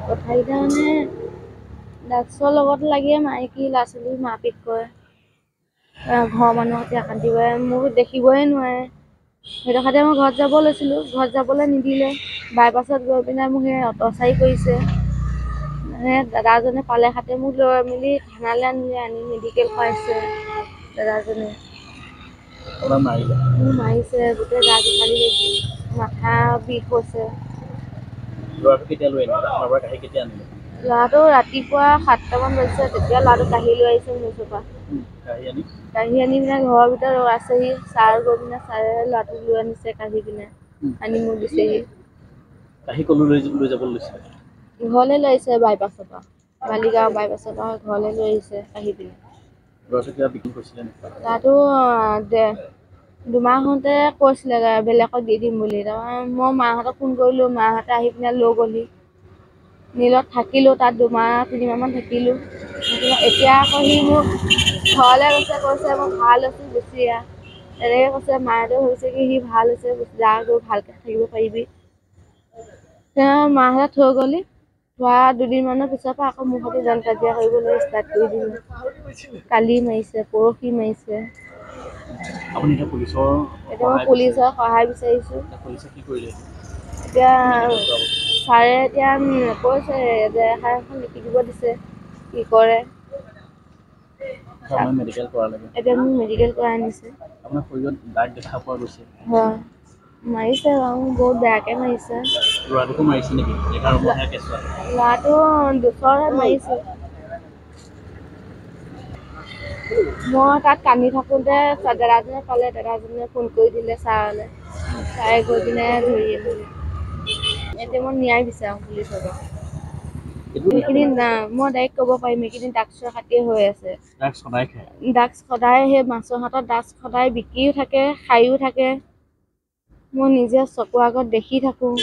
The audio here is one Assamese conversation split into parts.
কথাকেইটা মানে ড্ৰাগছৰ লগত লাগিয়ে মাইকী ল'ৰা ছোৱালী মাৰপিট কৰে। ঘৰৰ মানুহৰ সৈতে অশান্তি কৰে, মোক দেখিবই নোৱাৰে। সেইটো খাতে মই ঘৰত যাব লৈছিলোঁ, ঘৰত যাবলৈ নিদিলে। বাইপাছত গৈ পিনে মোক সেই অটচাৰি কৰিছে। দাদাজনে পালে খাতে মোক লৈ মেলি থানালৈ আনিলে, আনি মেডিকেল কৰাইছে দাদাজনে। মোক মাৰিছে, গোটেই গাটো ফালি গৈছে, মাথা বিষ হৈছে। ল'ৰাটো ৰাতিপুৱা 7টামান বাজিছে, তেতিয়া ল'ৰাটো কাঢ়ি লৈ আহিছে মোৰ ওচৰৰ পৰা। কাঢ়ি আনি পিনে ঘৰৰ ভিতৰত আছেহি, ছাৰ গৈ পিনে ছাৰে ল'ৰাটোক লৈ আনিছে কাঢ়ি পিনে, আনি মোক দিছেহি। ঘৰলৈ লৈ আহিছে বাইপাছৰ পৰা, বালিগাঁও বাইপাছৰ পৰা ঘৰলৈ লৈ আহিছে কাঢ়ি পিনে। ল'ৰাটো 2 মাহ হওঁতে কৈছিলে বেলেগত দি দিম বুলি। তাৰপৰা মই মাহঁতক ফোন কৰিলোঁ, মাহঁতে আহি পিনে লৈ গ'লহি। নীলত থাকিলোঁ, তাত 2-3 মাহমান থাকিলোঁ। এতিয়া আকৌ সি মোক ঘৰলৈ গৈছে, কৈছে মই ভাল হৈছোঁ, গুচি আহ। এনেকৈ কৈছে, মাহঁতেও ভাবিছে কি সি ভাল হৈছে, যা গৈ ভালকৈ থাকিব পাৰিবি। মাহঁতে থৈ গ'লহি। থোৱা 2দিনমানৰ পিছৰ পৰা আকৌ মোৰ সৈতে জান কাজিয়া কৰিবলৈ ষ্টাৰ্ট কৰি দিলে। কালি মাৰিছে, পৰহি মাৰিছে। এতিয়া মই পুলিচৰ সহায় বিচাৰিছোঁ। এতিয়া ছাৰে এতিয়া কৈছে যে এফআইআৰ এখন লিখি দিব দিছে, কি কৰে। এতিয়া মোক মেডিকেল কৰাই আনিছে। হয়, মাৰিছে বাৰু, বহুত বেয়াকৈ মাৰিছে। ল'ৰাটো দুচৰহে মাৰিছে। মই তাত কান্দি থাকোঁতে দাদাজনে পালে, দাদাজনে ফোন কৰি দিলে ছাৰলৈ। ছাৰে গৈ পিনে ধৰি আনিলে। এতিয়া মই ন্যায় বিচাৰোঁ পুলিচৰ পৰা। সেইখিনি মই ডাইৰেক্ট ক'ব পাৰিম, এইখিনি ড্ৰাগছৰ খাতিয়ে হৈ আছে। ড্ৰাগছ সদায়, সেই মাছৰ হাতত ড্ৰাগছ সদায় বিকিও থাকে, খায়ো থাকে। মই নিজে চকুৰ আগত দেখি থাকোঁ।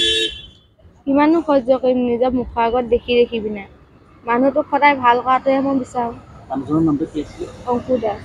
কিমাননো সহ্য কৰিম নিজৰ মুখৰ আগত দেখি পিনে। মানুহটোক সদায় ভাল কৰাটোহে মই বিচাৰোঁ। অংকুৰ দাস।